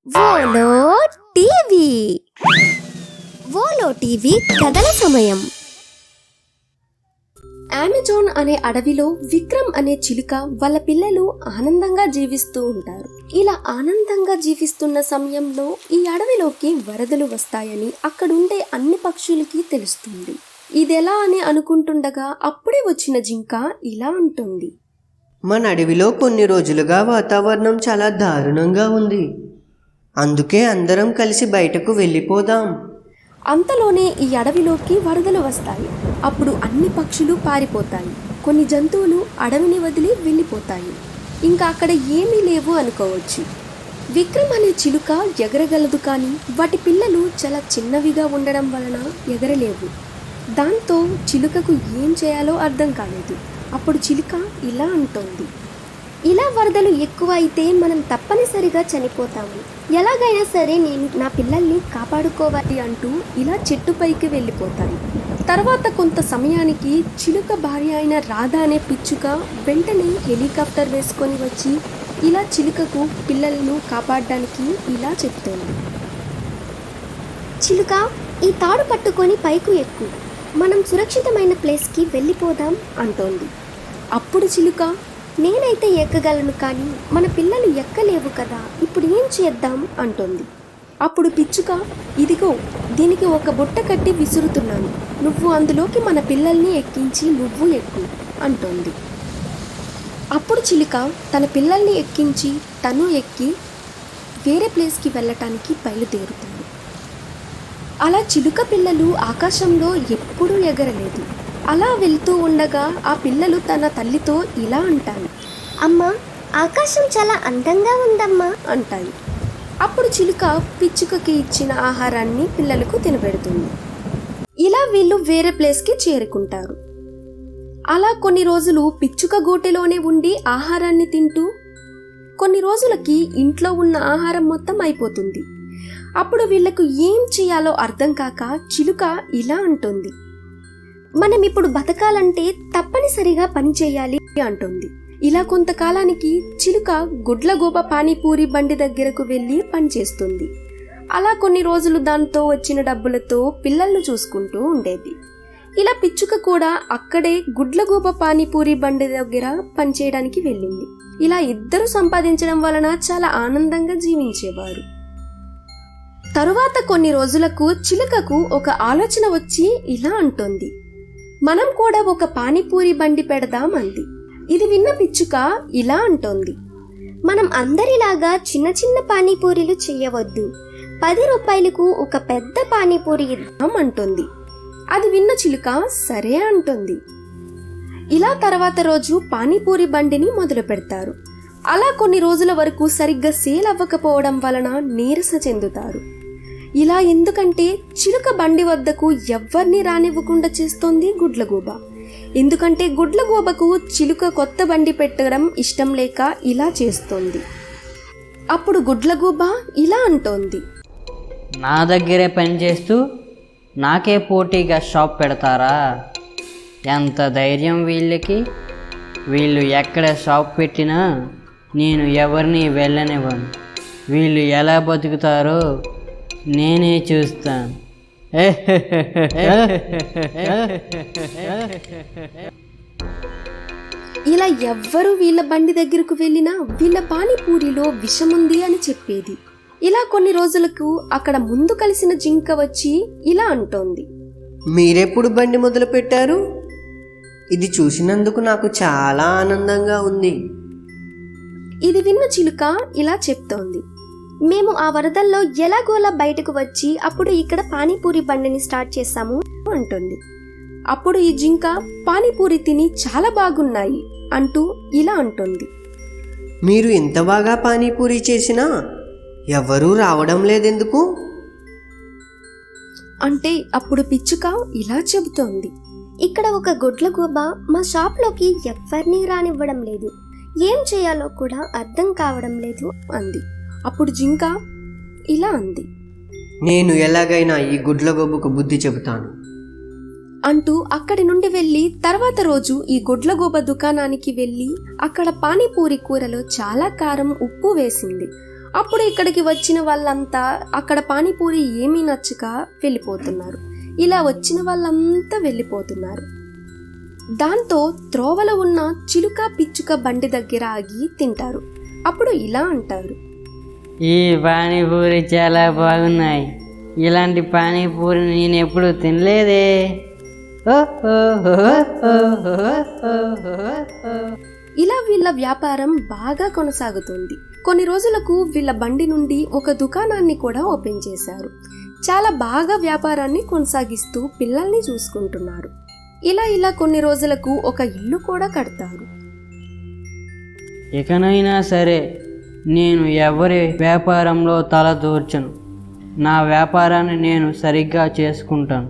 Ola TV. Ola TV కథల సమయం. Amazon అనే అడవిలో విక్రమ్ అనే చిలుక వాళ్ళ పిల్లలు ఆనందంగా జీవిస్తూ ఉంటారు. ఇలా ఆనందంగా జీవిస్తున్న సమయంలో ఈ అడవిలోకి వరదలు వస్తాయని అక్కడుండే అన్ని పక్షులకి తెలుస్తుంది. ఇదెలా అని అనుకుంటుండగా అప్పుడే వచ్చిన జింక ఇలా అంటుంది, మన అడవిలో కొన్ని రోజులుగా వాతావరణం చాలా దారుణంగా ఉంది. అందుకే అందరం కలిసి బయటకు వెళ్ళిపోదాం. అంతలోనే ఈ అడవిలోకి వరదలు వస్తాయి. అప్పుడు అన్ని పక్షులు పారిపోతాయి. కొన్ని జంతువులు అడవిని వదిలి వెళ్ళిపోతాయి. ఇంకా అక్కడ ఏమీ లేవు అనుకోవచ్చు. విక్రమ్ అనే చిలుక ఎగరగలదు, కానీ వాటి పిల్లలు చాలా చిన్నవిగా ఉండడం వలన ఎగరలేవు. దాంతో చిలుకకు ఏం చేయాలో అర్థం కాలేదు. అప్పుడు చిలుక ఇలా అంటోంది, ఇలా వరదలు ఎక్కువ అయితే మనం తప్పనిసరిగా చనిపోతాము. ఎలాగైనా సరే నేను నా పిల్లల్ని కాపాడుకోవాలి అంటూ ఇలా చెట్టుపైకి వెళ్ళిపోతాయి. తర్వాత కొంత సమయానికి చిలుక భార్య అయిన రాధా అనే పిచ్చుక వెంటనే హెలికాప్టర్ వేసుకొని వచ్చి ఇలా చిలుకకు పిల్లలను కాపాడడానికి ఇలా చెప్తోంది, చిలుక ఈ తాడు పట్టుకొని పైకు ఎక్కు, మనం సురక్షితమైన ప్లేస్కి వెళ్ళిపోదాం అంటోంది. అప్పుడు చిలుక, నేనైతే ఎక్కగలను, కానీ మన పిల్లలు ఎక్కలేవు కదా, ఇప్పుడు ఏం చేద్దాం అంటోంది. అప్పుడు పిచ్చుక, ఇదిగో దీనికి ఒక బుట్ట కట్టి విసురుతున్నాను, నువ్వు అందులోకి మన పిల్లల్ని ఎక్కించి నువ్వు ఎక్కు అంటోంది. అప్పుడు చిలుక తన పిల్లల్ని ఎక్కించి తను ఎక్కి వేరే ప్లేస్కి వెళ్ళటానికి బయలుదేరుతుంది. అలా చిలుక పిల్లలు ఆకాశంలో ఎప్పుడూ ఎగరలేదు. అలా వెళ్తూ ఉండగా ఆ పిల్లలు తన తల్లితో ఇలా అంటాయి, అమ్మా ఆకాశం చాలా అందంగా ఉందమ్మా అంటాయి. అప్పుడు చిలుక పిచ్చుకకి ఇచ్చిన ఆహారాన్ని పిల్లలకు తినబెడుతుంది. ఇలా వీళ్ళు వేరే ప్లేస్కి చేరుకుంటారు. అలా కొన్ని రోజులు పిచ్చుక గూటిలోనే ఉండి ఆహారాన్ని తింటూ కొన్ని రోజులకి ఇంట్లో ఉన్న ఆహారం మొత్తం అయిపోతుంది. అప్పుడు వీళ్లకు ఏం చేయాలో అర్థం కాక చిలుక ఇలా అంటుంది, మనం ఇప్పుడు బతకాలంటే తప్పనిసరిగా పని చేయాలి అంటుంది. ఇలా కొంతకాలానికి చిలుక గుడ్లగూబ పానీపూరి బండి దగ్గరకు వెళ్ళి పనిచేస్తుంది. అలా కొన్ని రోజులు దాంతో వచ్చిన డబ్బులతో పిల్లలను చూసుకుంటూ ఉండేది. ఇలా పిచ్చుక కూడా అక్కడే గుడ్లగూబ పానీపూరి బండి దగ్గర పనిచేయడానికి వెళ్ళింది. ఇలా ఇద్దరు సంపాదించడం వలన చాలా ఆనందంగా జీవించేవారు. తరువాత కొన్ని రోజులకు చిలుకకు ఒక ఆలోచన వచ్చి ఇలా అంటోంది, మనం కూడా ఒక పానీపూరి బండి పెడదాం అంది. ఇది విన్న పిచ్చుక ఇలా అంటోంది, మనం అందరిలాగా చిన్న చిన్న పానీపూరీలు చేయవద్దు, 10 రూపాయలకు ఒక పెద్ద పానీపూరి ఇద్దాం అంటుంది. అది విన్న చిలుక సరే అంటుంది. ఇలా తర్వాత రోజు పానీపూరి బండిని మొదలు పెడతారు. అలా కొన్ని రోజుల వరకు సరిగ్గా సేల్ అవ్వకపోవడం వలన నీరస చెందుతారు. ఇలా ఎందుకంటే చిలుక బండి వద్దకు ఎవ్వరిని రానివ్వకుండా చేస్తోంది గుడ్లగూబ. ఎందుకంటే గుడ్లగూబకు చిలుక కొత్త బండి పెట్టడం ఇష్టం లేక ఇలా చేస్తోంది. అప్పుడు గుడ్లగూబ ఇలా అంటోంది, నా దగ్గరే పనిచేస్తూ నాకే పోటీగా షాప్ పెడతారా? ఎంత ధైర్యం వీళ్ళకి! వీళ్ళు ఎక్కడ షాప్ పెట్టినా నేను ఎవరిని వెళ్ళనివ్వను. వీళ్ళు ఎలా బతుకుతారో నేనే చూస్తాను. ఇలా ఎవ్వరు వీళ్ళ బండి దగ్గరకు వెళ్ళినా వీళ్ళ పానీపూరిలో విషముంది అని చెప్పేది. ఇలా కొన్ని రోజులకు అక్కడ ముందు కలిసిన జింక వచ్చి ఇలా అంటోంది, మీరెప్పుడు బండి మొదలు పెట్టారు? ఇది చూసినందుకు నాకు చాలా ఆనందంగా ఉంది. ఇది విన్న చిలుక ఇలా చెప్తోంది, మేము ఆ వరదల్లో ఎలాగోలా బయటకు వచ్చి అప్పుడు ఇక్కడ పానీపూరి బండిని స్టార్ట్ చేశాము అంటుంది. అప్పుడు ఈ జింక పానీపూరి తిని చాలా బాగున్నాయి అంటూ ఇలా అంటుంది, మీరు ఎంత బాగా పానీపూరి చేసినా ఎవరూ రావడం లేదెందుకు? అంటే అప్పుడు పిచ్చుక ఇలా చెబుతోంది, ఇక్కడ ఒక గుడ్లగూబ మా షాప్లోకి ఎవ్వరినీ రానివ్వడం లేదు, ఏం చేయాలో కూడా అర్థం కావడం లేదు అంది. అప్పుడు జింక ఇలా అంది, నేను ఎలాగైనా ఈ గుడ్లగూబకు బుద్ధి చెబుతాను అంటూ అక్కడి నుండి వెళ్ళి తర్వాత రోజు ఈ గుడ్లగూబ దుకాణానికి వెళ్ళి అక్కడ పానీపూరి కూరలో చాలా కారం ఉప్పు వేసింది. అప్పుడు ఇక్కడికి వచ్చిన వాళ్ళంతా అక్కడ పానీపూరి ఏమీ నచ్చక వెళ్ళిపోతున్నారు. ఇలా వచ్చిన వాళ్ళంతా వెళ్ళిపోతున్నారు. దాంతో త్రోవలో ఉన్న చిలుక పిచ్చుక బండి దగ్గర ఆగి తింటారు. అప్పుడు ఇలా అంటారు, ఈ పానీపూరి చాలా బాగున్నాయి. ఇలాంటి పానీపూరి నేను ఎప్పుడు తినలేదే. ఇలా వీళ్ళ వ్యాపారం బాగా కొనసాగుతుంది. కొన్ని రోజులకు వీళ్ళ బండి నుండి ఒక దుకాణాన్ని కూడా ఓపెన్ చేశారు. చాలా బాగా వ్యాపారాన్ని కొనసాగిస్తూ పిల్లల్ని చూసుకుంటున్నారు. ఇలా కొన్ని రోజులకు ఒక ఇల్లు కూడా కడతారు. ఇకనైనా సరే నేను ఎవరి వ్యాపారంలో తల దూర్చను. నా వ్యాపారాన్ని నేను సరిగ్గా చేసుకుంటాను.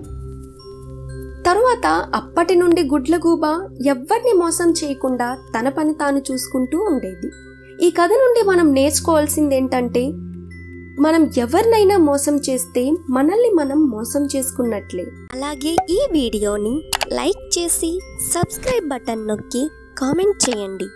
తరువాత అప్పటి నుండి గుడ్లగూబ ఎవ్వరిని మోసం చేయకుండా తన పని తాను చూసుకుంటూ ఉండేది. ఈ కథ నుండి మనం నేర్చుకోవాల్సింది ఏంటంటే, మనం ఎవరినైనా మోసం చేస్తే మనల్ని మనం మోసం చేసుకున్నట్లే. అలాగే ఈ వీడియోని లైక్ చేసి సబ్స్క్రైబ్ బటన్ నొక్కి కామెంట్ చేయండి.